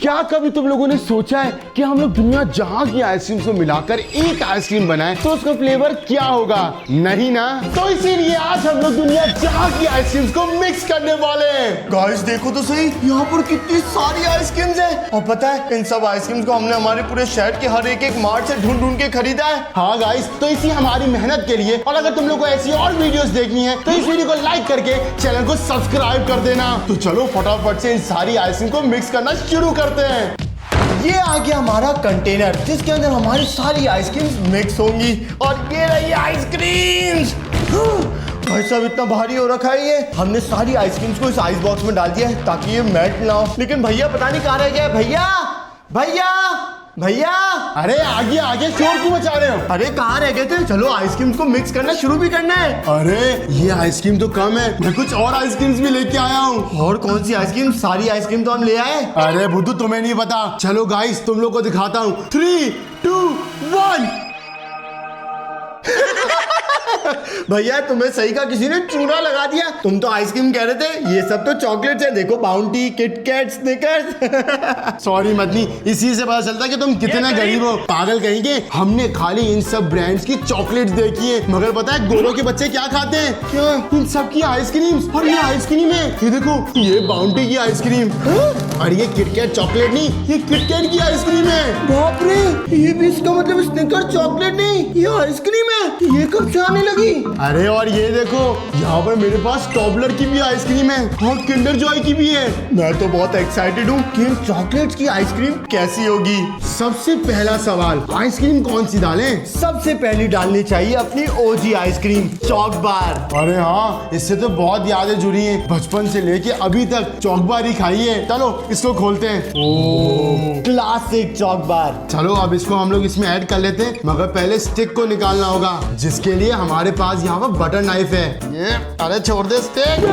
क्या कभी तुम लोगों ने सोचा है कि हम लोग दुनिया जहां की आइसक्रीम को मिलाकर एक आइसक्रीम बनाए तो उसका फ्लेवर क्या होगा? नहीं ना। तो इसीलिए आज हम लोग दुनिया जहां की आइसक्रीम को मिक्स करने वाले हैं। गाइस देखो तो सही, यहाँ पर कितनी सारी आइसक्रीम्स हैं। और पता है इन सब आइसक्रीम्स को हमने हमारे पूरे शहर के हर एक मार्ट से ढूंढ ढूंढ के खरीदा है। हाँ गाइस, तो इसी हमारी मेहनत के लिए, और अगर तुम लोग को ऐसी और वीडियोस देखनी है तो इस वीडियो को लाइक करके चैनल को सब्सक्राइब कर देना। तो चलो फटाफट से इन सारी आइसक्रीम को मिक्स करना शुरू करते हैं। ये आ गया हमारा कंटेनर जिसके अंदर हमारी सारी आइसक्रीम्स मिक्स होंगी। और ये रही आइसक्रीम्स। भाई साहब इतना भारी हो रखा है ये। हमने सारी आइसक्रीम्स को इस आइस बॉक्स में डाल दिया है ताकि ये मेल्ट ना हो। लेकिन भैया पता नहीं कहाँ रह गया। भैया भैया भैया, अरे आगे आगे शोर क्यों मचा रहे हो? अरे कहाँ रह गए थे? चलो आइसक्रीम्स को मिक्स करना शुरू भी करना है। अरे ये आइसक्रीम तो कम है, मैं कुछ और आइसक्रीम्स भी लेके आया हूँ। और कौन सी आइसक्रीम? सारी आइसक्रीम तो हम ले आए। अरे बुद्धू तुम्हें नहीं पता। चलो गाइस तुम लोग को दिखाता हूँ। 3, 2, 1। भैया तुम्हें सही का किसी ने चूना लगा दिया। तुम तो आइसक्रीम कह रहे थे, ये सब तो चॉकलेट्स है। देखो Bounty, KitKat, Snickers. Sorry Madani, इसी से पता चलता है कि तुम कितने गरीब हो। पागल कहेंगे, हमने खाली इन सब ब्रांड्स की चॉकलेट्स देखी है, मगर पता है गोरों के बच्चे क्या खाते हैं? क्या? इन सब की आइसक्रीम। और ये आइसक्रीम है, ये देखो, ये बाउंटी की आइसक्रीम। और ये किटकैट चॉकलेट नहीं, ये किटकैट की आइसक्रीम है। बाप रे, ये भी इसका मतलब स्निकर चॉकलेट नहीं, ये आइसक्रीम है। ये कब से आने लगी? अरे और ये देखो, यहाँ पर मेरे पास टॉबलर की भी आइसक्रीम है और किंडर जॉय की भी है। मैं तो बहुत एक्साइटेड हूँ कि इन चॉकलेट्स की आइसक्रीम कैसी होगी। सबसे पहला सवाल, आइसक्रीम कौन सी डालें? सबसे पहली डालनी चाहिए अपनी ओजी आइसक्रीम, चॉक बार। अरे हाँ, इससे तो बहुत यादें जुड़ी हैं। बचपन से लेके अभी तक चॉक बार ही खाई है। चलो इसको खोलते हैं। ओह, क्लासिक चॉक बार। चलो अब इसको हम लोग इसमें ऐड कर लेते हैं, मगर पहले स्टिक को निकालना होगा, जिसके लिए हमारे पास यहाँ पर बटर नाइफ है। ये अरे छोड़ दे स्टिक।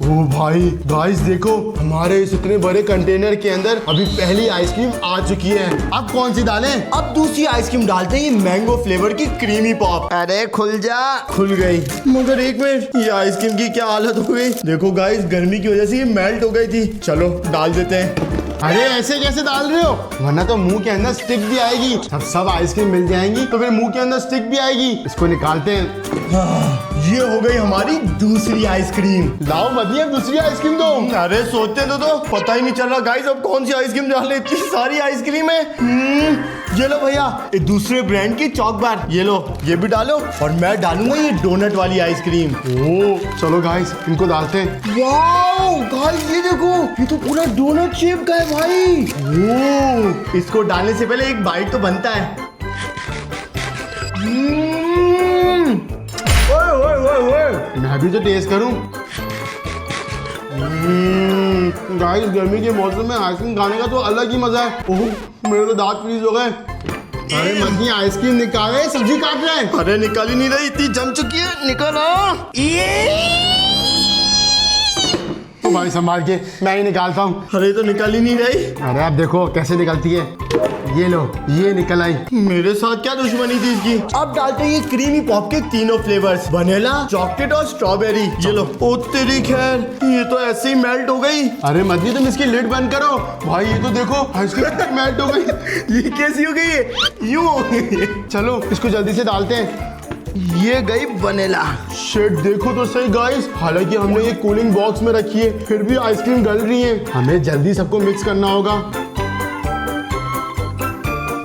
ओ भाई गाइस देखो, हमारे इस इतने बड़े कंटेनर के अंदर अभी पहली आइसक्रीम आ चुकी है। अब कौन सी डालें? अब दूसरी आइसक्रीम डालते हैं, मैंगो फ्लेवर की क्रीमी पॉप। अरे खुल जा। खुल गई, मगर एक मिनट, ये आइसक्रीम की क्या हालत हो गई। देखो गाइस, गर्मी की वजह से ये मेल्ट हो गई थी। चलो डाल देते हैं। अरे ऐसे कैसे डाल रहे हो? वरना तो मुंह के अंदर स्टिक भी आएगी। जब सब आइसक्रीम मिल जाएंगी तो फिर मुंह के अंदर स्टिक भी आएगी। इसको निकालते हैं। ये हो गई हमारी दूसरी आइसक्रीम। लाओ मदिया, दूसरी आइसक्रीम दो। अरे सोचते तो पता ही नहीं चल रहा गाइस, अब कौन सी आइसक्रीम डाले। इतनी सारी आइसक्रीम है। ये लो भैया, ये दूसरे ब्रांड की चॉक बार। ये लो, ये भी डालो। और मैं डालूंगा ये डोनट वाली आइसक्रीम। ओह चलो गाइस, इनको डालते हैं। वाओ गाइस, ये देखो, ये तो पूरा डोनट शेप का है भाई। ओह, इसको डालने से पहले एक बाइट तो बनता है। मैं भी तो टेस्ट करूं। गाइस गर्मी के मौसम में आइसक्रीम खाने का तो अलग ही मजा है। ओह मेरे तो दांत फ्रीज हो गए। अरे मदनी आइसक्रीम निकाले, सब्जी काट रहे हैं। अरे निकाल ही नहीं रही, इतनी जम चुकी है। निकालो। तो भाई संभाल के, मैं ही निकालता हूँ। अरे तो निकाल ही नहीं रही। अरे आप देखो कैसे निकलती है। ये लो, ये निकल आई। मेरे साथ क्या दुश्मनी थी इसकी। अब डालते हैं ये क्रीमी पॉप के तीनों फ्लेवर्स, वनीला, चॉकलेट और स्ट्रॉबेरी। ये लो। ओ तेरी खैर, ये तो ऐसे ही मेल्ट हो गई। अरे मदनी तुम इसकी लिड बंद करो। भाई ये तो देखो आइसक्रीम मेल्ट हो गई। ये कैसी हो गई है? यूं। चलो इसको जल्दी से डालते हैं। ये गई वनीला। शेड देखो तो सही गाइस, हालांकि हमने ये कूलिंग बॉक्स में रखी है, फिर भी आइसक्रीम गल रही है। हमें जल्दी सबको मिक्स करना होगा।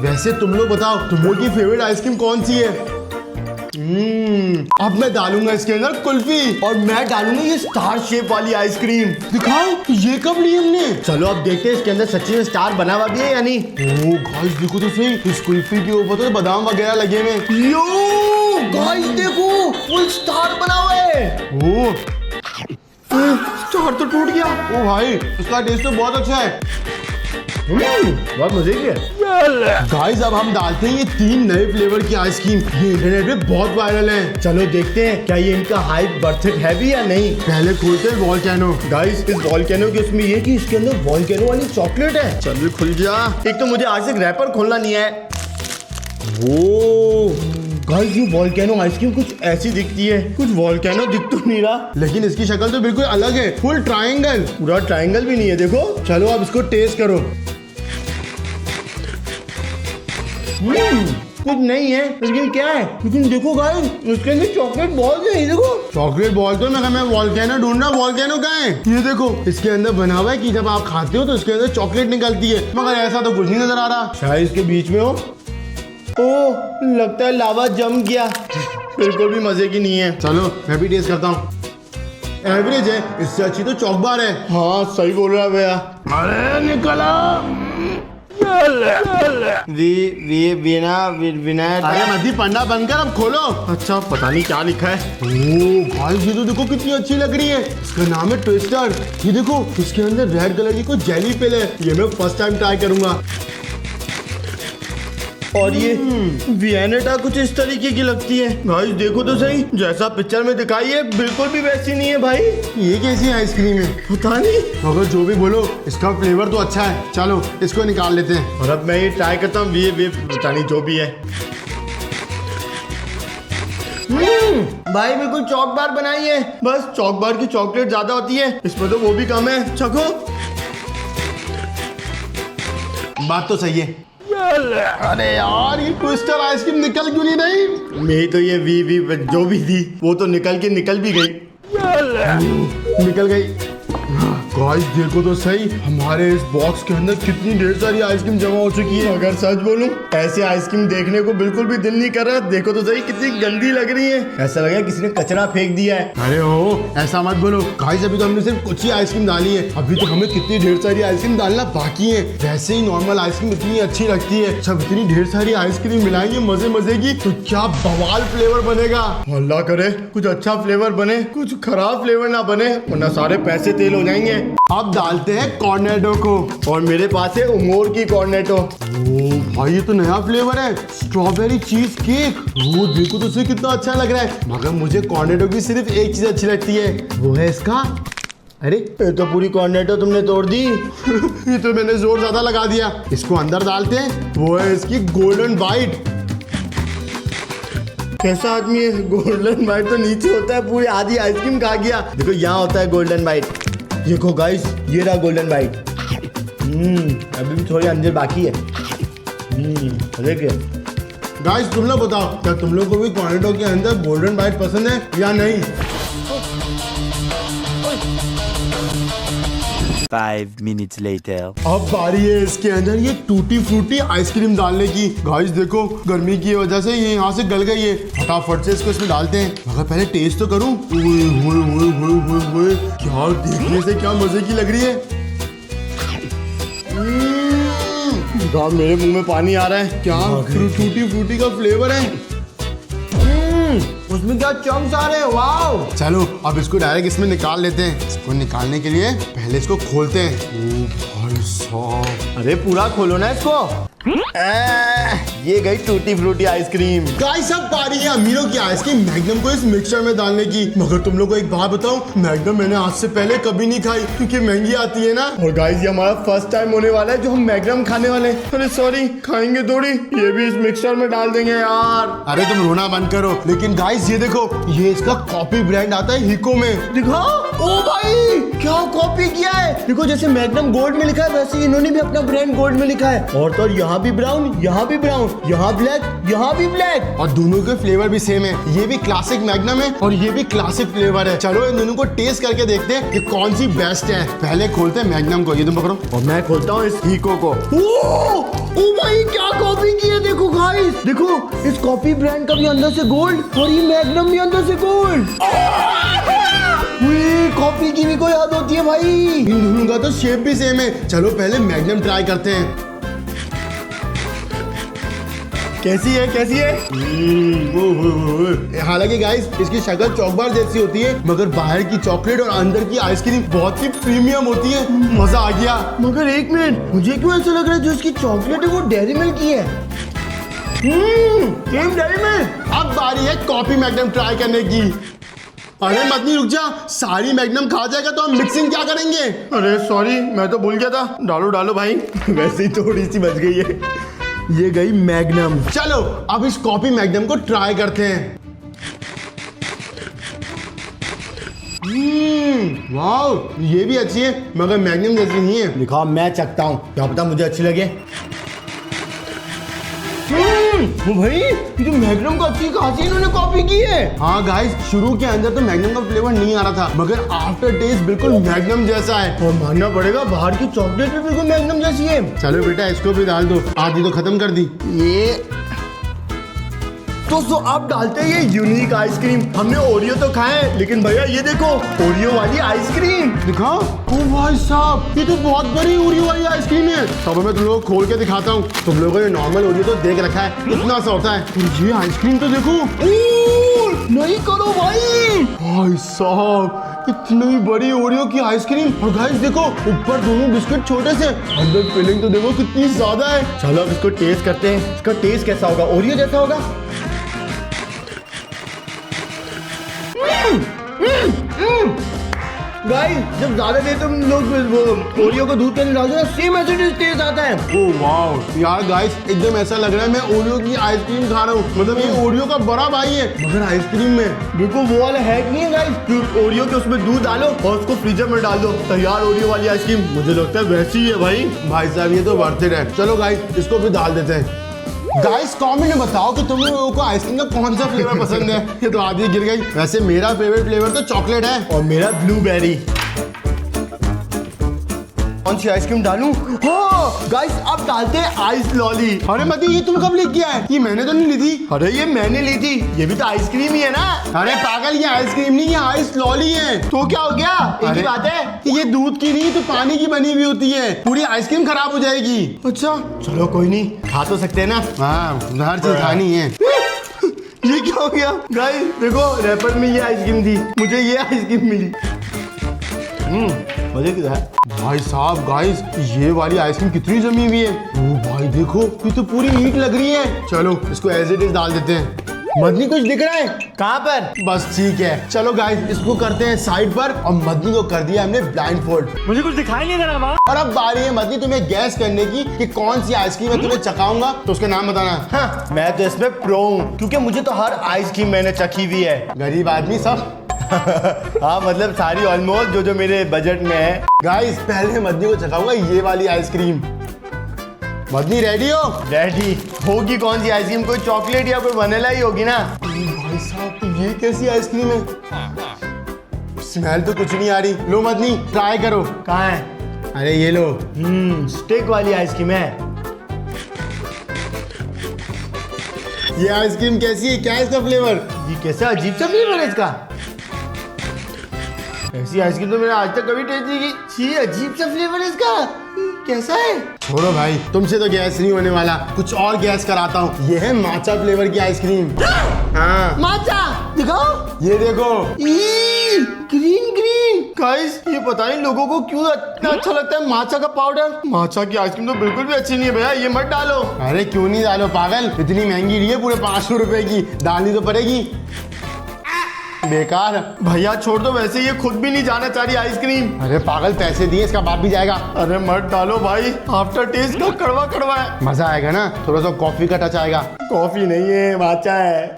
वैसे तुम लोग बताओ, तुम लोग की फेवरेट आइसक्रीम कौन सी है? अब मैं डालूंगा इसके अंदर कुल्फी। और मैं डालूंगा ये स्टार शेप वाली आइसक्रीम। दिखाओ, ये कब ली हमने? चलो अब देखते हैं इसके अंदर सच्ची में स्टार बना हुआ भी है या नहीं। ओह गाइस देखो तो सही, इस कुल्फी के ऊपर तो बादाम वगैरह लगे हुए हैं। यो गाइस देखो, फुल स्टार बना हुआ है। ओह स्टार तो टूट गया। ओ भाई, इसका टेस्ट तो बहुत अच्छा है। बहुत मजे की है। गाइस अब हम डालते हैं ये 3 नए फ्लेवर की आइसक्रीम। ये इंटरनेट पे बहुत वायरल है। चलो देखते हैं क्या ये इनका हाइप वर्थ इट है भी या नहीं। पहले खोलते हैं वॉल्केनो। गाइस इस वॉल्केनो के उसमें ये कि इसके अंदर वॉल्केनो वाली चॉकलेट है। चल खुल जा। एक तो मुझे आज तक रैपर खोलना नहीं है। वो गाइस ये वॉल्केनो आइसक्रीम कुछ ऐसी दिखती है, कुछ वॉल्केनो दिख तो नहीं रहा, लेकिन इसकी शक्ल तो बिल्कुल अलग है, फुल ट्रायंगल। पूरा ट्रायंगल भी नहीं है। देखो, चलो अब इसको टेस्ट करो। कुछ नहीं है, लेकिन क्या है, लेकिन देखो गाइस उसके अंदर चॉकलेट बॉल्स है। ये देखो चॉकलेट बॉल तो मैं वॉल्केनो ढूंढ रहा, वॉल्केनो कहाँ है? ये देखो इसके अंदर बना हुआ है कि जब आप खाते हो तो इसके अंदर चॉकलेट निकलती है, मगर ऐसा तो कुछ नहीं नजर आ रहा। शायद इसके बीच में हो। ओ लगता है लावा जम गया, बिल्कुल भी मजे की नहीं है। चलो मैं भी टेस्ट करता हूँ। एवरेज है, इससे अच्छी तो चॉक बार है। हाँ सही बोल रहा है भैया। अरे निकला। विनायक अरे मधी पंडा बनकर अब खोलो। अच्छा पता नहीं क्या लिखा है। ओह गाइस ये तो देखो कितनी अच्छी लग रही है। इसका नाम है ट्विस्टर। ये देखो इसके अंदर रेड कलर की कोई जेली पिल है। ये मैं फर्स्ट टाइम ट्राई करूंगा। और ये वियनेटा कुछ इस तरीके की लगती है। भाई देखो तो सही, जैसा पिक्चर में दिखाई है बिल्कुल भी वैसी नहीं है भाई। ये कैसी आइसक्रीम है? पता नहीं, मगर जो भी बोलो इसका फ्लेवर तो अच्छा है। चलो इसको निकाल लेते हैं। और अब मैं ये ट्राई करता हूँ। ये पता नहीं जो भी है। भाई बिल्कुल चॉक बार बनाई है, बस चॉक बार की चॉकलेट ज्यादा होती है, इसमें तो वो भी कम है। चखो। बात तो सही है। अरे यार ये ट्विस्टर आइसक्रीम निकल क्यों नहीं रही? मेरी तो ये वी जो भी थी वो तो निकल भी गई। निकल गई। गाइस देखो तो सही, हमारे इस बॉक्स के अंदर कितनी ढेर सारी आइसक्रीम जमा हो चुकी है। अगर सच बोलूं ऐसे आइसक्रीम देखने को बिल्कुल भी दिल नहीं कर रहा। देखो तो सही कितनी गंदी लग रही है, ऐसा लगा किसी ने कचरा फेंक दिया है। अरे ओ ऐसा मत बोलो गाइस, अभी तो हमने सिर्फ कुछ ही आइसक्रीम डाली है। अभी तो हमें कितनी ढेर सारी आइसक्रीम डालना बाकी है। वैसे ही नॉर्मल आइसक्रीम इतनी अच्छी लगती है, जब इतनी ढेर सारी आइसक्रीम मिलाएंगे मजे की तो क्या बवाल फ्लेवर बनेगा। अल्लाह करे कुछ अच्छा फ्लेवर बने, कुछ खराब फ्लेवर ना बने, वरना सारे पैसे तेल हो जाएंगे। अब डालते हैं कॉर्नेटो को, और मेरे पास है उमोर की कॉर्नेटो। ओ भाई ये तो नया फ्लेवर है, स्ट्रॉबेरी चीज केक। वो देखो तो इसे कितना अच्छा लग रहा है। मगर मुझे कॉर्नेटो की सिर्फ एक चीज अच्छी लगती है, वो है इसका। अरे ये तो पूरी कॉर्नेटो तुमने तोड़ दी। ये तो मैंने जोर ज्यादा लगा दिया। इसको अंदर डालते हैं, वो है इसकी गोल्डन बाइट। कैसा आदमी है? गोल्डन बाइट तो नीचे होता है, पूरी आधी आइसक्रीम खा गया। देखो यहाँ होता है गोल्डन बाइट। देखो गाइस ये रहा गोल्डन बाइट। अभी भी थोड़ी अंदर बाकी है। देखिए गाइस तुम लोग बताओ, क्या तुम लोग को भी कॉर्नेटो के अंदर गोल्डन बाइट पसंद है या नहीं? 5 minutes later. अब बारी है इसके अंदर ये टूटी फ्रूटी आइसक्रीम डालने की। गाइस देखो गर्मी की वजह से ये यहाँ से गल गई है। फटाफट से इसको इसमें डालते हैं, मगर पहले टेस्ट तो करूं। ओए क्या देखने से क्या मजे की लग रही है। मेरे मुंह में पानी आ रहा है। क्या टूटी फ्रूटी का फ्लेवर है। उसमें क्या चंक्स आ रहे हैं। वाओ। चलो अब इसको डायरेक्ट इसमें निकाल लेते हैं। इसको निकालने के लिए पहले इसको खोलते हैं। ओ भाई साहब, अरे पूरा खोलो ना इसको। ये गई टूटी फ्रूटी आइसक्रीम। गाइस अब बारी है अमीरों की आइसक्रीम मैग्नम को इस मिक्सचर में डालने की। मगर तुम लोग को एक बात बताऊं, मैग्नम मैंने आज से पहले कभी नहीं खाई क्योंकि महंगी आती है ना। और गाइस ये हमारा फर्स्ट टाइम होने वाला है जो हम मैग्नम खाने वाले हैं। अरे सॉरी, खाएंगे थोड़ी, ये भी इस मिक्सचर में डाल देंगे यार। अरे तुम रोना बंद करो। लेकिन गाइस ये देखो, ये इसका कॉपी ब्रांड आता है हिको में। दिखाओ। ओ भाई क्या कॉपी किया है। देखो जैसे मैग्नम गोल्ड में लिखा है वैसे इन्होंने भी अपना ब्रांड गोल्ड में लिखा है। और तो यहाँ भी ब्राउन, यहाँ भी ब्राउन, यहाँ ब्लैक, यहाँ भी ब्लैक। और दोनों के फ्लेवर भी सेम है। ये भी क्लासिक मैग्नम है और ये भी क्लासिक फ्लेवर है। चलो इन दोनों को टेस्ट करके देखते हैं कि कौन सी बेस्ट है। पहले खोलते हैं मैग्नम को। ये तुम पकड़ो और मैं खोलता हूँ इस हिको को। ओ भाई क्या कॉपी की है। देखो गाइस, देखो इस कॉपी ब्रांड का भी अंदर से गोल्ड और ये मैग्नम भी अंदर से गोल्ड। कॉपी की भी कोई याद होती है भाई। इन दोनों का तो शेप भी सेम है। चलो पहले मैग्नम ट्राई करते हैं। कैसी है कैसी है? हालांकि गाइस इसकी शक्ल चॉकबार जैसी होती है, मगर बाहर की चॉकलेट और अंदर की आइसक्रीम बहुत ही प्रीमियम होती है। मजा आ गया। मगर एक मिनट, मुझे क्यों ऐसा लग रहा है जो इसकी चॉकलेट है वो डेयरी मिल्क की है। Dairy milk. अब बारी है कॉफी मैग्नम ट्राई करने की। अरे मत रुक जा, सारी मैग्नम खा जाएगा तो हम मिक्सिंग क्या करेंगे? अरे सॉरी, मैं तो भूल गया था। डालो डालो भाई। वैसे ही थोड़ी सी बच गई है। ये गई मैग्नम। चलो अब इस कॉफी मैग्नम को ट्राई करते हैं। वाह ये भी अच्छी है, मगर मैग्नम जैसी नहीं है। दिखाओ मैं चखता हूँ, क्या पता मुझे अच्छी लगे। भाई ये तो मैग्नम का अच्छी खासी इन्होंने कॉपी की है। हाँ गाइस, शुरू के अंदर तो मैग्नम का फ्लेवर नहीं आ रहा था, मगर आफ्टर टेस्ट बिल्कुल मैग्नम जैसा है। और मानना पड़ेगा बाहर की चॉकलेट भी बिल्कुल मैग्नम जैसी है। चलो बेटा इसको भी डाल दो, आधी तो खत्म कर दी। ये दोस्तों आप डालते हैं ये यूनिक आइसक्रीम। हमने ओरियो तो खाए हैं, लेकिन भैया ये देखो ओरियो वाली आइसक्रीम। दिखाओ। ओ भाई साहब, ये तो बहुत बड़ी ओरियो वाली आइसक्रीम है। तब मैं तुम लोगों को खोल के दिखाता हूँ। तुम लोगों ने नॉर्मल ओरियो तो देख रखा है, इतना सा होता है, तो ये आइसक्रीम तो देखो। नहीं करो भाई। भाई साहब, इतनी बड़ी ओरियो की आइसक्रीम। और गाइस देखो, ऊपर दोनों बिस्किट छोटे से, अंदर फिलिंग तो देखो कितनी ज्यादा है। चलो अब इसको टेस्ट करते हैं। इसका टेस्ट कैसा होगा? ओरियो जैसा होगा? गाइस जब ज्यादा देर तुम लोग वो ओरियो को दूध के अंदर डालते हो ना, सेम ऐसे टेस्ट आता है। ओ वाव यार गाइस, एकदम ऐसा लग रहा है मैं ओरियो की आइसक्रीम खा रहा हूँ। मतलब ये ओरियो का बड़ा भाई है, मगर आइसक्रीम में। बिल्कुल वो वाला हैक नहीं है गाइस, ओरियो के उसमें दूध डालो और उसको फ्रीजर में डाल दो, तैयार ओरियो वाली आइसक्रीम। मुझे लगता है वैसी ही है भाई। भाई साहब ये तो वर्थ इट है। चलो गाइस इसको भी डाल देते हैं। गाइस कमेंट में बताओ कि तुम लोगों को आइसक्रीम का कौन सा फ्लेवर पसंद है। ये तो आधी गिर गई। वैसे मेरा फेवरेट फ्लेवर तो चॉकलेट है। और मेरा ब्लूबेरी। कौन सी आइसक्रीम डालूं? हाँ गाइस अब डालते हैं आइस लॉली। अरे मती, ये तुम कब लेके आए? ये मैंने तो नहीं ली थी। अरे ये मैंने ली थी, ये भी तो आइसक्रीम ही है ना। अरे पागल, ये आइसक्रीम नहीं, ये आइस लॉली है। तो क्या हो गया? एक ही अरे, बात है। ये दूध की नहीं तो पानी की बनी हुई होती है, पूरी आइसक्रीम खराब हो जाएगी। अच्छा चलो कोई नहीं, खा तो सकते हैं ना। हाँ, हर चीज खानी है। ये क्या हो गया? गाइस देखो, रैपर में ये आइसक्रीम थी, मुझे ये आइसक्रीम मिली। मजे की है। भाई साहब गाइस, ये वाली आइसक्रीम कितनी जमी हुई है। ओ भाई देखो, ये तो पूरी ईट लग रही है। चलो इसको एज इट इज डाल देते हैं। मदनी कुछ दिख रहा है? कहाँ पर? बस ठीक है। चलो गाइस इसको करते हैं साइड पर। और मदनी को कर दिया हमने ब्लाइंड फोल्ड। मुझे कुछ दिखाई नहीं दे रहा बा। और अब बारी है मदनी तुम्हें गैस करने की कि कौन सी आइसक्रीम है तुम्हें चखाऊंगा, तो उसका नाम बताना। हाँ, मैं तो इसमें प्रो हूँ, क्योंकि मुझे तो हर आइसक्रीम मैंने चखी हुई है। गरीब आदमी सब। हाँ मतलब सारी ऑलमोस्ट जो मेरे बजट में है। गाइस पहले मदनी को चखाऊंगा ये वाली आइसक्रीम। मदनी रेडी हो? रेडी। होगी कौन सी आइसक्रीम? कोई चॉकलेट या कोई वनीला ही होगी ना। भाई साहब ये कैसी आइसक्रीम है? स्मेल तो कुछ नहीं आ रही। लो मदनी ट्राई करो। कहाँ है? अरे ये लो। स्टिक वाली आइसक्रीम है। ये आइसक्रीम कैसी है? क्या है इसका फ्लेवर? ये कैसा अजीब सा फ्लेवर है इसका। ऐसी आइसक्रीम तो मैंने आज तक कभी टेस्ट नहीं की। छी, अजीब सा फ्लेवर है इसका। कैसा है? छोड़ो भाई, तुमसे तो गैस नहीं होने वाला, कुछ और गैस कराता हूँ। ये है माचा फ्लेवर की आइसक्रीम। हाँ माचा दिखाओ। ये देखो। Green green. गाइस ये पता नहीं लोगों को क्यों इतना अच्छा लगता है माचा का पाउडर। माचा की आइसक्रीम तो बिल्कुल भी अच्छी नहीं है भैया, ये मत डालो। अरे क्यों नहीं डालो पागल, इतनी महंगी नहीं है, पूरे 500 रुपए की, डालनी तो पड़ेगी। बेकार। भैया छोड़ दो, वैसे ये खुद भी नहीं जाना चाह रही आइसक्रीम। अरे पागल, पैसे दिए, इसका बाप भी जाएगा। अरे मत डालो भाई, आफ्टर टेस्ट का कड़वा कड़वा है। मजा आएगा ना, थोड़ा सा कॉफी का टच आएगा। कॉफी नहीं है, माचा है।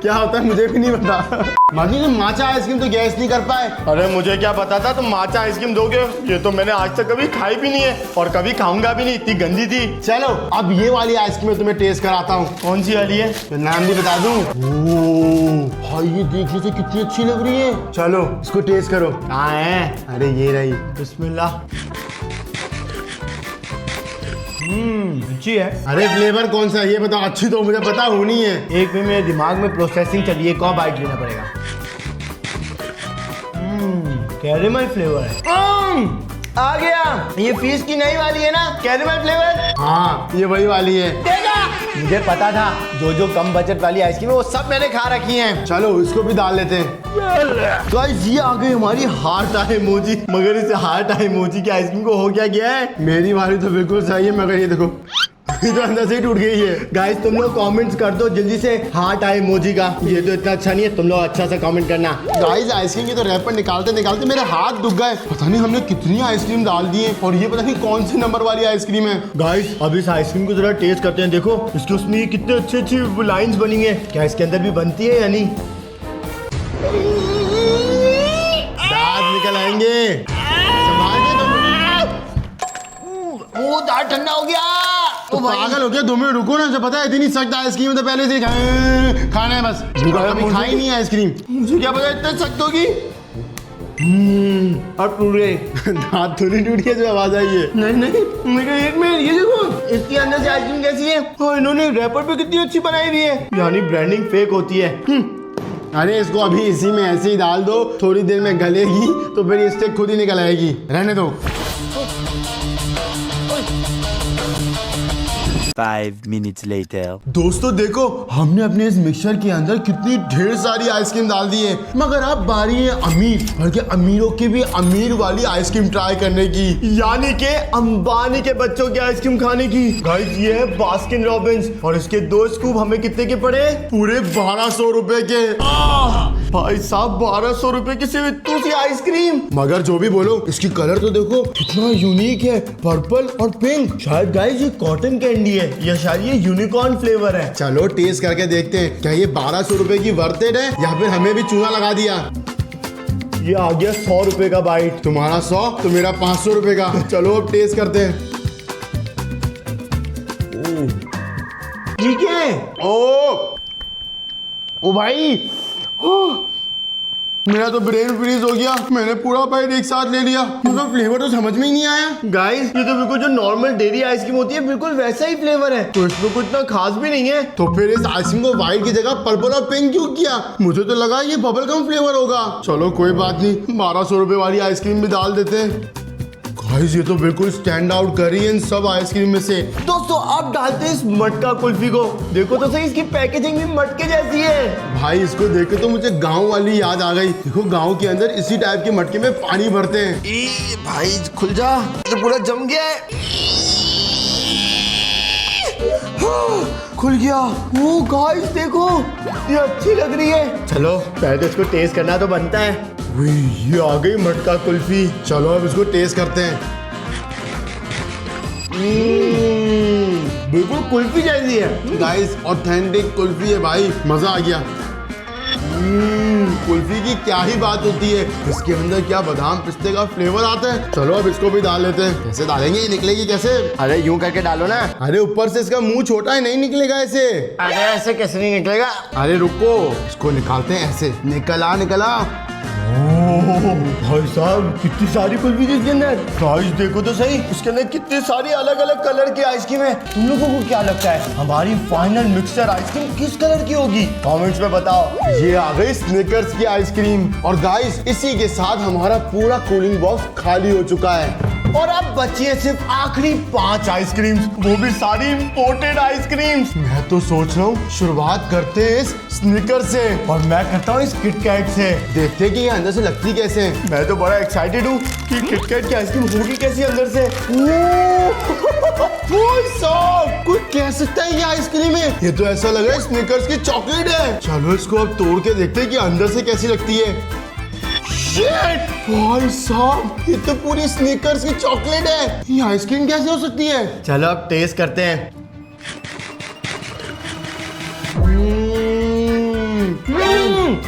क्या होता है मुझे भी नहीं पता। मदनी तुम माचा आइसक्रीम तो गैस नहीं कर पाए। अरे मुझे क्या पता था तुम माचा आइसक्रीम दोगे। ये तो मैंने आज तक कभी खाई भी नहीं है और कभी खाऊंगा भी नहीं, इतनी गंदी थी। चलो अब ये वाली आइसक्रीम तुम्हें टेस्ट कराता हूँ। कौन सी वाली है? तो नाम भी बता दूं। ओह भाई ये देखने से कितनी अच्छी लग रही है। चलो इसको टेस्ट करो। कहाँ है? अरे ये रही। बिस्मिल्लाह। अच्छी है। अरे फ्लेवर कौन सा है ये बताओ। अच्छी तो मुझे पता होनी है। एक भी मेरे दिमाग में प्रोसेसिंग चली है, कौ बाइट लेना पड़ेगा। कैरेमल फ्लेवर है। आ गया। ये फीस की नई वाली है ना, कैरेमल फ्लेवर। हाँ ये वही वाली है। देखा, मुझे पता था जो कम बजट वाली आइसक्रीम है वो सब मैंने खा रखी हैं। चलो इसको भी डाल लेते हैं। गाइस ये आ गई हमारी हार्ट आई मोजी। मगर इसे हार्ट आई मोजी की आइसक्रीम को हो गया है। मेरी वाली तो बिल्कुल सही है, मगर ये देखो ये तो अंदर से ही टूट गई है। गाइस तुम लोग कमेंट्स कर दो जल्दी से हार्ट आई इमोजी का। ये तो इतना अच्छा नहीं है, तुम लोग अच्छा सा कमेंट करना। गाइस आइसक्रीम की तो रैपर निकालते निकालते मेरे हाथ दुख गए। पता नहीं हमने कितनी आइसक्रीम डाल दी है, और ये पता नहीं कौन से नंबर वाली आइसक्रीम है। गाइस अब इस आइसक्रीम को जरा टेस्ट करते हैं। देखो इसके उसमें कितने अच्छे अच्छे लाइंस बनी है। क्या इसके अंदर भी बनती है या नहीं? दांत निकल आएंगे, संभाल के तुम। वो दांत ठंडा हो गया। तो पागल हो गया, 2 मिनट रुको ना। जो पता है इतनी सख्त आइसक्रीम तो पहले से खाना है बस, कभी खाई नहीं है आइसक्रीम। मुझे क्या पता इतना सख्त होगी। अब टूट गए। दांत थोड़ी टूट गया जो आवाज आई है। नहीं मेरे एक मिनट, ये देखो इसके अंदर से आइसक्रीम कैसी है। और इन्होंने रैपर पे कितनी अच्छी बनाई हुई है, यानी ब्रांडिंग फेक होती है। अरे इसको अभी इसी में ऐसे ही डाल दो, थोड़ी देर में गलेगी तो फिर ये स्टिक खुद ही निकल आएगी, रहने दो। 5 minutes later. दोस्तों देखो, हमने अपने इस मिक्सचर के अंदर कितनी ढेर सारी आइसक्रीम डाल दी है। मगर अब बारी है अमीर, बल्कि अमीरों की भी अमीर वाली आइसक्रीम ट्राई करने की, यानी कि अंबानी के बच्चों की आइसक्रीम खाने की। गाइस ये है बास्किन रॉबिन्स और इसके 2 स्कूप हमें कितने के पड़े? पूरे 1200 रुपए के। भाई साहब 1200 रुपए की सिर्फ इतनी सी आइसक्रीम। मगर जो भी बोलो, इसकी कलर तो देखो कितना यूनिक है, पर्पल और पिंक। शायद गाइस ये कॉटन कैंडी है या शायद ये यूनिकॉर्न फ्लेवर है। चलो टेस्ट करके देखते हैं, क्या ये 1200 रुपए की वर्थ इट है या फिर हमें भी चूना लगा दिया। ये आ गया 100 रुपए का बाइट। तुम्हारा 100 तो मेरा 500 रुपए का। चलो अब टेस्ट करते हैं। ठीक है। ओ भाई, मेरा तो ब्रेन फ्रीज हो गया। मैंने पूरा बाइट एक साथ ले लिया, मगर फ्लेवर तो समझ में ही नहीं आया। गाइस ये तो बिल्कुल जो नॉर्मल डेयरी आइसक्रीम होती है बिल्कुल वैसा ही फ्लेवर है, तो इसमें कुछ इतना खास भी नहीं है। तो फिर इस आइसक्रीम को व्हाइट की जगह पर्पल और पिंक क्यों किया? मुझे तो लगा ये बबल गम फ्लेवर होगा। चलो कोई बात नहीं, 1200 रुपए वाली आइसक्रीम भी डाल देते हैं। गाइस ये तो बिल्कुल स्टैंड आउट कर रही है इन सब आइसक्रीम में से। दोस्तों अब डालते हैं इस मटका कुल्फी को। देखो तो सही, इसकी पैकेजिंग भी मटके जैसी है। भाई इसको देख के तो मुझे गांव वाली याद आ गई। देखो गांव के अंदर इसी टाइप के मटके में पानी भरते हैं। भाई खुल जा, तो पूरा जम गया है। खुल गया। ओ गाइस देखो, ये अच्छी लग रही है। चलो पहले तो इसको टेस्ट करना तो बनता है। ये आ गई मटका कुल्फी। चलो अब इसको टेस्ट करते हैं। बिल्कुल कुल्फी जैसी है। गाइस ऑथेंटिक कुल्फी है भाई, मजा आ गया। कुल्फी की क्या ही बात होती है, इसके अंदर क्या बादाम पिस्ते का फ्लेवर आता है। चलो अब इसको भी डाल लेते हैं। कैसे डालेंगे, ये निकलेगी कैसे? अरे यूं करके डालो ना। अरे ऊपर से इसका मुंह छोटा है, नहीं निकलेगा ऐसे। अरे ऐसे कैसे नहीं निकलेगा? अरे रुको, इसको निकालते हैं ऐसे। निकला। भाई साहब कितनी सारी कुल्फी थी इसके अंदर। गाइस देखो तो सही, इसके अंदर कितने सारी अलग अलग कलर की आइसक्रीम है। तुम लोगों को क्या लगता है हमारी फाइनल मिक्सर आइसक्रीम किस कलर की होगी? कमेंट्स में बताओ। ये आ गई स्निकर्स की आइसक्रीम। और गाइस इसी के साथ हमारा पूरा कूलिंग बॉक्स खाली हो चुका है। और अब बची है सिर्फ आखिरी 5 आइसक्रीम्स, वो भी सारी इंपोर्टेड आइसक्रीम्स। मैं तो सोच रहा हूँ शुरुआत करते हैं इस स्निकर से, और मैं करता हूँ इस किटकैट से। देखते हैं कि ये अंदर से लगती कैसे है। मैं तो बड़ा एक्साइटेड हूँ कि किटकैट की आइसक्रीम होगी कैसी अंदर से। कोई कह सकता है ये आइसक्रीम है? ये तो ऐसा लग रहा है स्निकर्स की चॉकलेट है। चलो इसको अब तोड़ के देखते हैं कि अंदर से कैसी लगती है। शिट! भाई साहब ये तो पूरी स्निकर्स की चॉकलेट है। ये आइसक्रीम कैसे हो सकती है? चलो अब टेस्ट करते हैं।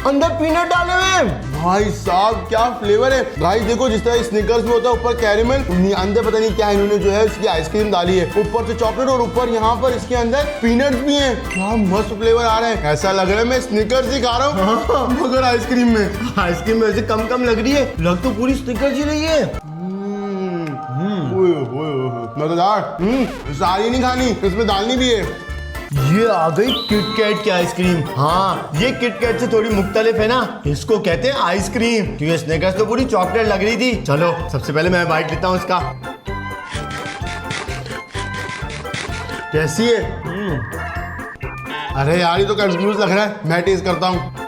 अंदर पीनट डाले हुए। भाई साहब क्या फ्लेवर है। गाइस देखो, जिस तरह स्निकर्स में होता है ऊपर कैरेमल, अंदर पता नहीं क्या इन्होंने जो है इसकी आइसक्रीम डाली है। ऊपर से चॉकलेट और ऊपर यहाँ पर इसके अंदर पीनट्स भी हैं। क्या मस्त फ्लेवर आ रहा है। ऐसा लग रहा है मैं स्निकर्स ही खा रहा हूँ मगर आइसक्रीम में। आइसक्रीम में वैसे कम लग रही है, लग तो पूरी स्निकर्स ही रही है। मजेदार। सारी नहीं खानी, इसमें डालनी भी है। ये आ गई किटकैट की आइसक्रीम। हाँ ये किटकैट से थोड़ी मुख्तलिफ है ना, इसको कहते हैं आइसक्रीम। क्योंकि स्निकर्स तो पूरी चॉकलेट लग रही थी। चलो सबसे पहले मैं बाइट लेता हूँ इसका। कैसी है? अरे यार ये तो कंफ्यूज लग रहा है, मैं टेस्ट करता हूँ।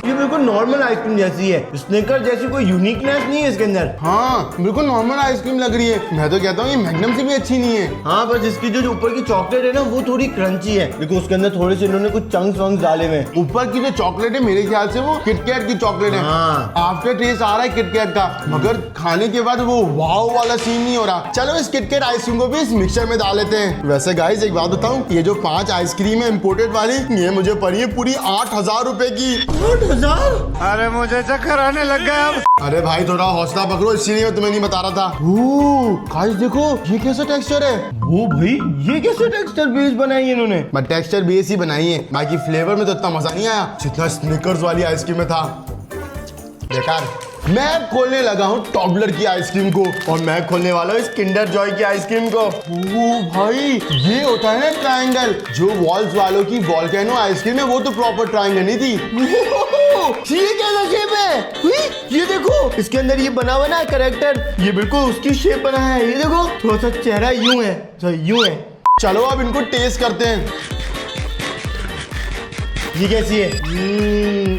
ये बिल्कुल नॉर्मल आइसक्रीम जैसी है, स्निकर जैसी कोई यूनिकनेस नहीं है इसके अंदर। हाँ बिल्कुल नॉर्मल आइसक्रीम लग रही है। मैं तो कहता हूँ ये मैग्नम से भी अच्छी नहीं है। हाँ बस इसकी जो ऊपर की चॉकलेट है ना वो थोड़ी क्रंची है, क्योंकि उसके अंदर थोड़े से इन्होंने कुछ चंक्स वंक्स डाले हुए हैं। ऊपर की जो चॉकलेट है मेरे ख्याल से वो किटकैट की चॉकलेट है। हाँ। आफ्टर टेस्ट आ रहा है किटकैट का, मगर खाने के बाद वो वाव वाला सीन नहीं हो रहा। चलो इस किटकैट आइसक्रीम को भी इस मिक्सचर में डाल लेते हैं। वैसे गाइस एक बात बताऊं, ये जो 5 आइसक्रीम है इम्पोर्टेड वाली, ये मुझे पड़ी है पूरी 8000 रुपए की। 20,000? अरे मुझे चक्कर आने लग गया अब। अरे भाई थोड़ा हौसला पकड़ो, इसीलिए मैं तुम्हें नहीं बता रहा था। गाइस देखो ये कैसा टेक्सचर है। वो भाई ये कैसे टेक्सचर बेस बनाई है इन्होंने? बट टेक्सचर बेस ही बनाई है, बाकी फ्लेवर में तो इतना मजा नहीं आया जितना स्निकर्स वाली आइसक्रीम में था। बेकार। मैं खोलने लगा हूँ टॉबलर की आइसक्रीम को, और मैं खोलने वाला हूँ इस किंडर जॉय की आइसक्रीम को। ओ भाई ये होता है ना ट्रायंगल, जो वॉल्स वालों की वॉल्केनो आइसक्रीम है वो तो प्रॉपर ट्रायंगल नहीं थी। ये कैसा शेप है? हुई, ये देखो इसके अंदर ये बना हुआ ना कैरेक्टर, ये बिल्कुल उसकी शेप बना है। ये देखो थोड़ा सा चेहरा यूं है, तो यूं है। चलो अब इनको टेस्ट करते हैं। ये कैसी है?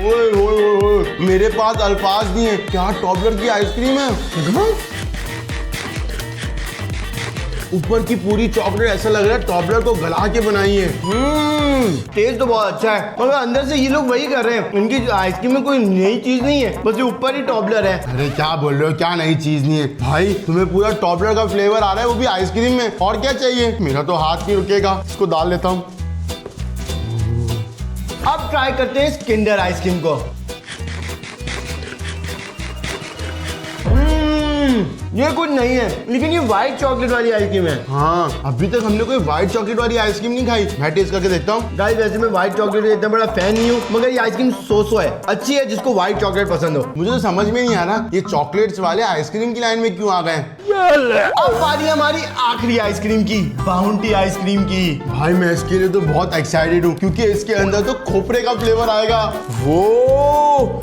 ओए ओए ओए, मेरे पास अल्फाज नहीं है, क्या टॉबलर की आइसक्रीम है। ऊपर की पूरी चॉकलेट ऐसा लग रहा है टॉबलर को गला के बनाई है। टेस्ट तो बहुत अच्छा है, मगर अंदर से ये लोग वही कर रहे हैं। इनकी आइसक्रीम में कोई नई चीज नहीं है, बस ये ऊपर ही टॉबलर है। अरे क्या बोल रहे हो, क्या नई चीज नहीं है भाई, तुम्हें पूरा टॉबलर का फ्लेवर आ रहा है, वो भी आइसक्रीम में। और क्या चाहिए, मेरा तो हाथ नहीं रुकेगा, इसको डाल लेता हूँ। अब ट्राई करते हैं इस किंडर आइसक्रीम को। ये कुछ नहीं है, लेकिन ये व्हाइट चॉकलेट वाली आइसक्रीम है। हाँ अभी तक हमने कोई व्हाइट चॉकलेट वाली आइसक्रीम नहीं खाई, मैं टेस्ट करके देखता हूँ। गाइस वैसे मैं व्हाइट चॉकलेट का इतना बड़ा फैन नहीं हूँ, मगर ये आइसक्रीम सो है, अच्छी है जिसको व्हाइट चॉकलेट पसंद हो। मुझे तो समझ में नहीं आ रहा ये चॉकलेट्स वाले आइसक्रीम की लाइन में क्यों आ गए। अब बारी हमारी आखिरी आइसक्रीम की, बाउंटी आइसक्रीम की। भाई मैं इसके लिए तो बहुत एक्साइटेड हूँ, क्योंकि इसके अंदर तो खोपरे का फ्लेवर आएगा। वो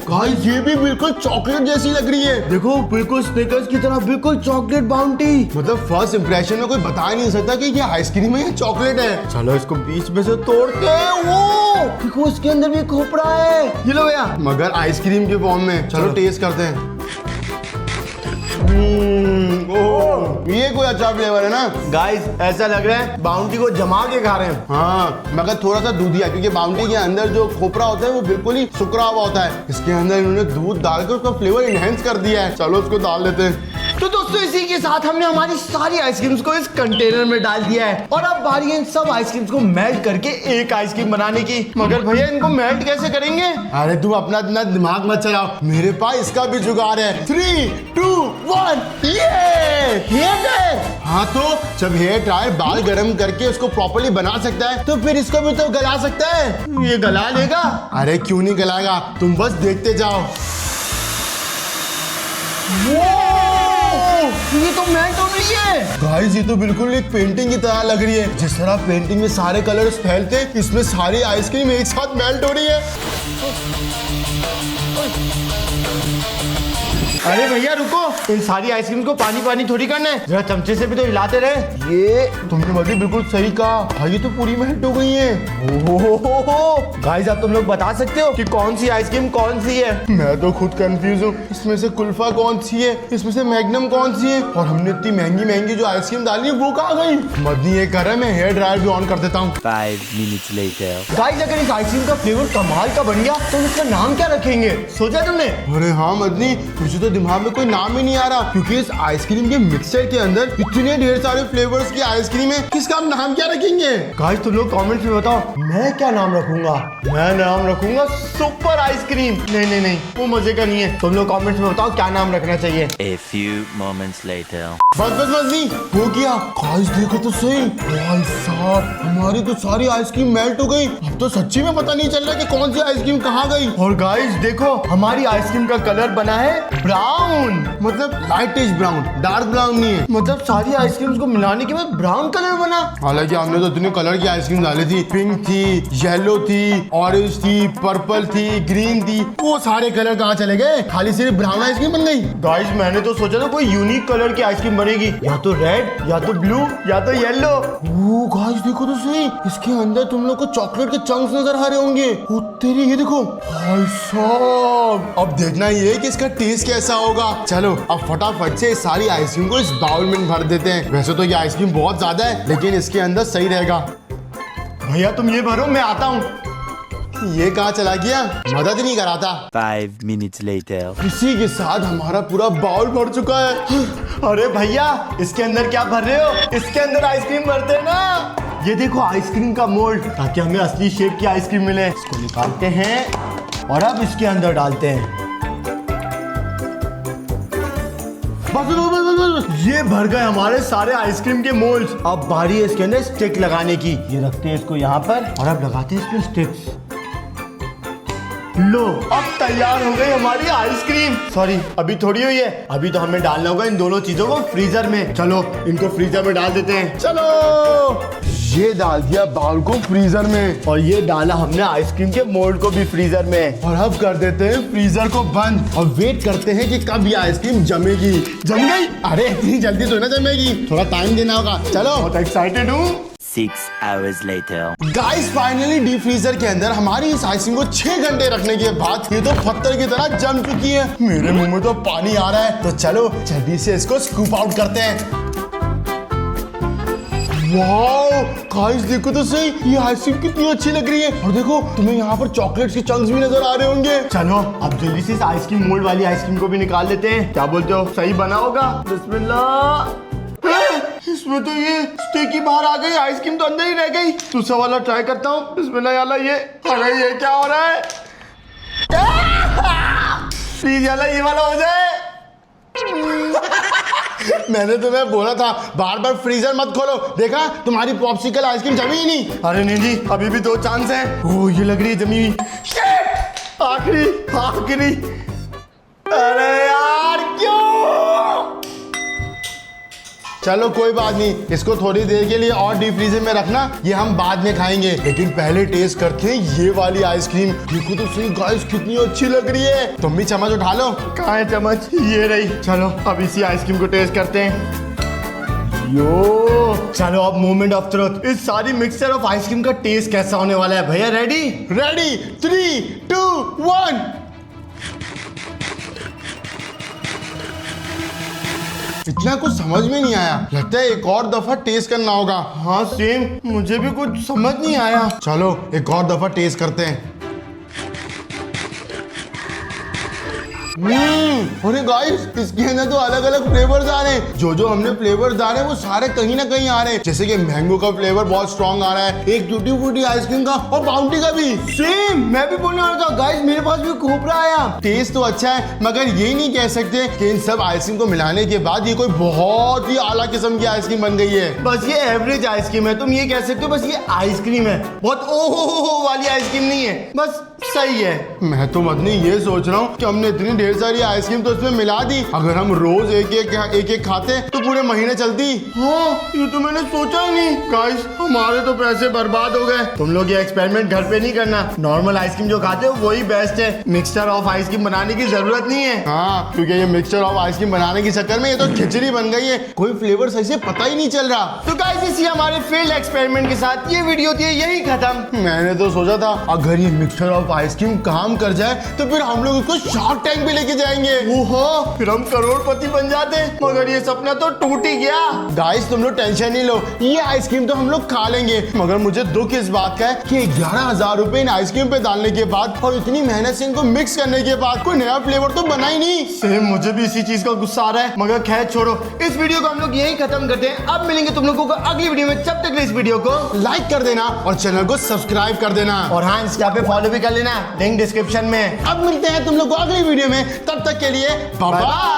गाइस ये भी बिल्कुल चॉकलेट जैसी लग रही है, देखो बिल्कुल स्निकर्स की तरह, बिल्कुल चॉकलेट बाउंटी। मतलब फर्स्ट इंप्रेशन में कोई बता नहीं सकता कि ये आइसक्रीम है या चॉकलेट है। चलो इसको बीच में से तोड़ते हैं। वो देखो इसके अंदर भी खोपरा है, ये लो भैया। मगर आइसक्रीम के फॉर्म में। चलो टेस्ट करते हैं। ये कोई अच्छा फ्लेवर है ना गाइस, ऐसा लग रहा है बाउंटी को जमा के खा रहे हैं। हाँ मगर थोड़ा सा दूधिया, क्योंकि बाउंटी के अंदर जो खोपरा होता है वो बिल्कुल ही सुकरा हुआ होता है, इसके अंदर इन्होंने दूध डालकर उसका फ्लेवर इनहेंस कर दिया है। चलो उसको डाल लेते हैं। तो दोस्तों इसी के साथ हमने हमारी सारी आइसक्रीम्स को इस कंटेनर में डाल दिया है, और अब बारी है इन सब आइसक्रीम्स को मेल्ट करके एक आइसक्रीम बनाने की। मगर भैया इनको मेल्ट कैसे करेंगे? अरे तुम अपना इतना दिमाग मत चलाओ, मेरे पास इसका भी जुगाड़ है। 3, 2, 1 हेयर ड्रायर। हाँ तो जब हेयर ड्रायर बाल गर्म करके उसको प्रॉपर्ली बना सकता है, तो फिर इसको भी तो गला सकता है। ये गला लेगा? अरे क्यों नहीं गलाएगा, तुम बस देखते जाओ। ये तो मेल्ट हो रही है। गाइस ये तो बिल्कुल एक पेंटिंग की तरह लग रही है। जिस तरह पेंटिंग में सारे कलर्स फैलते, इसमें सारी आइसक्रीम एक साथ मेल्ट हो रही है। अरे भैया रुको, इन सारी आइसक्रीम को पानी पानी थोड़ी करना है, जरा चमचे से भी तो हिलाते रहे। ये तुमने मर्जी बिल्कुल सही कहा भाई, ये तो पूरी मेल्ट हो गई है। गाइस अब तुम लोग बता सकते हो कि कौन सी आइसक्रीम कौन सी है? मैं तो खुद कंफ्यूज हूँ, इसमें से कुल्फा कौन सी है, इसमें से मैग्नम कौन सी है, और हमने इतनी महंगी महंगी जो आइसक्रीम डाली वो कहाँ गई। मदनी ये कर रहा है, मैं हेयर ड्रायर भी ऑन कर देता हूँ। 5 minutes later. गाइस अगर इस आइसक्रीम का फ्लेवर कमाल का बन गया तो इसका नाम क्या रखेंगे, सोचा तुमने? अरे हाँ मदनी, मुझे तो दिमाग में कोई नाम ही नहीं आ रहा, क्योंकि इस आइसक्रीम के मिक्सचर के अंदर इतने ढेर सारे फ्लेवर्स की आइसक्रीम है, किसका हम नाम क्या रखेंगे? गाइस तुम लोग कमेंट्स में बताओ, मैं क्या नाम रखूंगा? मैं नाम रखूंगा सुपर आइसक्रीम। नहीं नहीं वो मजे का नहीं है, तुम लोग कमेंट्स में बताओ क्या नाम रखना चाहिए। A few moments later. बस मदनी हो गया। गाइस देखो तो सही, भाई साहब हमारी तो सारी आइसक्रीम मेल्ट हो गई। अब तो सच्ची में पता नहीं चल रहा कि कौन सी आइसक्रीम कहाँ गई। और गाइस देखो हमारी आइसक्रीम का कलर बना है ब्राउन, मतलब लाइटिश ब्राउन, डार्क ब्राउन नहीं है। मतलब सारी आइसक्रीम्स को मिलाने के बाद ब्राउन कलर बना। हालांकि हमने तो इतने कलर की आइसक्रीम डाली थी, पिंक थी, येलो थी, ऑरेंज थी, पर्पल थी, ग्रीन थी, वो सारे कलर कहाँ चले गए, खाली सिर्फ ब्राउन आइसक्रीम बन गई। गाइस मैंने तो सोचा था कोई यूनिक कलर की आइसक्रीम बनेगी, या तो रेड या तो ब्लू या तो येलो। ओ गाइस देखो तो सही, इसके अंदर तुम लोग को चॉकलेट के चंक्स नजर आ रहे होंगे। ओ तेरी ये देखो भाई साहब, अब देखना ये है कि इसका टेस्ट कैसा होगा। चलो अब फटाफट से सारी आइसक्रीम को इस बाउल में भर देते हैं। वैसे तो ये आइसक्रीम बहुत ज्यादा है, लेकिन इसके अंदर सही रहेगा। भैया तुम ये भरो, मैं आता हूँ। ये कहाँ चला गया, मदद नहीं करा था। 5 minutes later. इसी के साथ हमारा पूरा बाउल भर चुका है। अरे भैया इसके अंदर क्या भर रहे हो? इसके अंदर आइसक्रीम भरते हैं ना। ये देखो आइसक्रीम का मोल्ड, ताकि हमें असली शेप की आइसक्रीम मिले। इसको निकालते हैं और अब इसके अंदर डालते हैं। बस ये भर गए हमारे सारे आइसक्रीम के मोल्ड्स। अब बारी है इसके अंदर स्टिक लगाने की। ये रखते हैं इसको यहाँ पर और अब लगाते हैं इसमें स्टिक्स। लो, अब तैयार हो गई हमारी आइसक्रीम। सॉरी, अभी थोड़ी हुई है, अभी तो हमें डालना होगा इन दोनों चीजों को फ्रीजर में। चलो इनको फ्रीजर में डाल देते हैं। चलो, ये डाल दिया बाउल को फ्रीजर में और ये डाला हमने आइसक्रीम के मोल्ड को भी फ्रीजर में। और अब कर देते हैं फ्रीजर को बंद और वेट करते हैं कि कब ये आइसक्रीम जमेगी। जम गई? अरे इतनी जल्दी तो ना जमेगी, थोड़ा टाइम देना होगा। चलो, बहुत एक्साइटेड हूँ। 6 hours later. Guys finally deep freezer के अंदर हमारी इस आइसक्रीम को 6 घंटे रखने के बाद ये तो पत्थर की तरह जम चुकी है। मेरे मुंह में तो पानी आ रहा है। तो चलो जल्दी से इसको स्कूप आउट करते हैं। वाओ गाइस, देखो तो सही, ये आइसक्रीम कितनी अच्छी लग रही है। और देखो, तुम्हें यहाँ पर चॉकलेट्स के चंक्स भी नजर आ रहे होंगे। चलो अब जल्दी से इस आइसक्रीम मोल्ड वाली आइसक्रीम को भी निकाल लेते हैं। क्या बोलते हो, सही बना होगा? बिस्मिल्लाह। इसमें तो ये स्टिक ही बाहर आ गई, आइसक्रीम तो अंदर ही रह गई। दूसरा वाला ट्राई करता हूँ। बिस्मिल्लाह याला, ये अरे ये क्या हो रहा है? प्लीज याला ये वाला हो जाए। मैंने तुम्हें बोला था बार बार फ्रीजर मत खोलो। देखा, तुम्हारी पॉप्सिकल आइसक्रीम जमी ही नहीं। अरे नहीं जी, अभी भी 2 चांस है। ओह, ये लग रही है जमी हुई। शिट! आखिरी। अरे यार क्यों? चलो कोई बात नहीं, इसको थोड़ी देर के लिए और डीप फ्रीजर में रखना, ये हम बाद में खाएंगे। लेकिन पहले टेस्ट करते हैं ये वाली आइसक्रीम। देखो तो सही गाइस, कितनी अच्छी लग रही है। तुम भी चम्मच उठा लो। कहाँ है चम्मच? ये रही। चलो अब इसी आइसक्रीम को टेस्ट करते हैं। यो, चलो अब मोमेंट ऑफ ट्रुथ। इस सारी मिक्सचर ऑफ आइसक्रीम का टेस्ट कैसा होने वाला है भैया? रेडी? रेडी, 3, 2, 1। इतना कुछ समझ में नहीं आया, लगता है एक और दफा टेस्ट करना होगा। हाँ सेम, मुझे भी कुछ समझ नहीं आया। चलो एक और दफा टेस्ट करते हैं। अरे गाइस, इसके अंदर तो अलग अलग फ्लेवर्स आ रहे हैं। जो हमने फ्लेवर्स आ रहे हैं वो सारे कहीं ना कहीं आ रहे हैं। जैसे कि मैंगो का फ्लेवर बहुत स्ट्रॉन्ग आ रहा है, एक टूटी फूटी आइसक्रीम का, और बाउंटी का भी। सेम, मैं भी बोलने वाला था गाइस, मेरे पास भी खोपरा आया। टेस्ट तो अच्छा है, मगर ये नहीं कह सकते कि इन सब आइसक्रीम को मिलाने के बाद ये कोई बहुत ही आला किस्म की आइसक्रीम बन गई है। बस ये एवरेज आइसक्रीम है, तुम ये कह सकते हो। बस ये आइसक्रीम है, बहुत ओहो वाली आइसक्रीम नहीं है, बस सही है। मैं तो मदनी ये सोच रहा हूँ कि हमने इतनी ढेर सारी आइसक्रीम तो इसमें मिला दी, अगर हम रोज एक एक खाते तो पूरे महीने चलती। हाँ, ये तो मैंने सोचा ही नहीं। गाइस, हमारे तो पैसे बर्बाद हो गए। तुम लोग ये एक्सपेरिमेंट घर पे नहीं करना। नॉर्मल आइसक्रीम जो खाते हो वही बेस्ट है। मिक्सचर ऑफ आइसक्रीम बनाने की जरूरत नहीं है। हाँ, क्योंकि ये मिक्सचर ऑफ आइसक्रीम बनाने के चक्कर में ये तो खिचड़ी बन गई है, कोई फ्लेवर सही से पता ही नहीं चल रहा। तो गाइस, इसी हमारे फेल्ड एक्सपेरिमेंट के साथ ये वीडियो थी यही खत्म। मैंने तो सोचा था अगर ये मिक्सचर ऑफ आइसक्रीम काम कर जाए तो फिर हम लोग उसको शार्क टैंक पे लेके जाएंगे। ओहो, फिर हम करोड़पति बन जाते। मगर ये सपना तो टूट ही गया। गाइस तुम लोग टेंशन नहीं लो, ये आइसक्रीम तो हम लोग खा लेंगे। मगर मुझे दुख इस बात का है कि 11,000 रुपए इन आइसक्रीम पे डालने के बाद और इतनी मेहनत से इनको मिक्स करने के बाद कोई नया फ्लेवर तो बना ही नहीं। सेम, मुझे भी इसी चीज का गुस्सा आ रहा है। मगर खैर छोड़ो, इस वीडियो को हम लोग यही खत्म करते हैं। अब मिलेंगे तुम लोगों को अगली वीडियो में। जब तक इस वीडियो को लाइक कर देना और चैनल को सब्सक्राइब कर देना, और हाँ, इंस्टा पे फॉलो भी कर लेना, लिंक डिस्क्रिप्शन में। अब मिलते हैं तुम लोग को अगली वीडियो में, तब तक के लिए बाय बाय।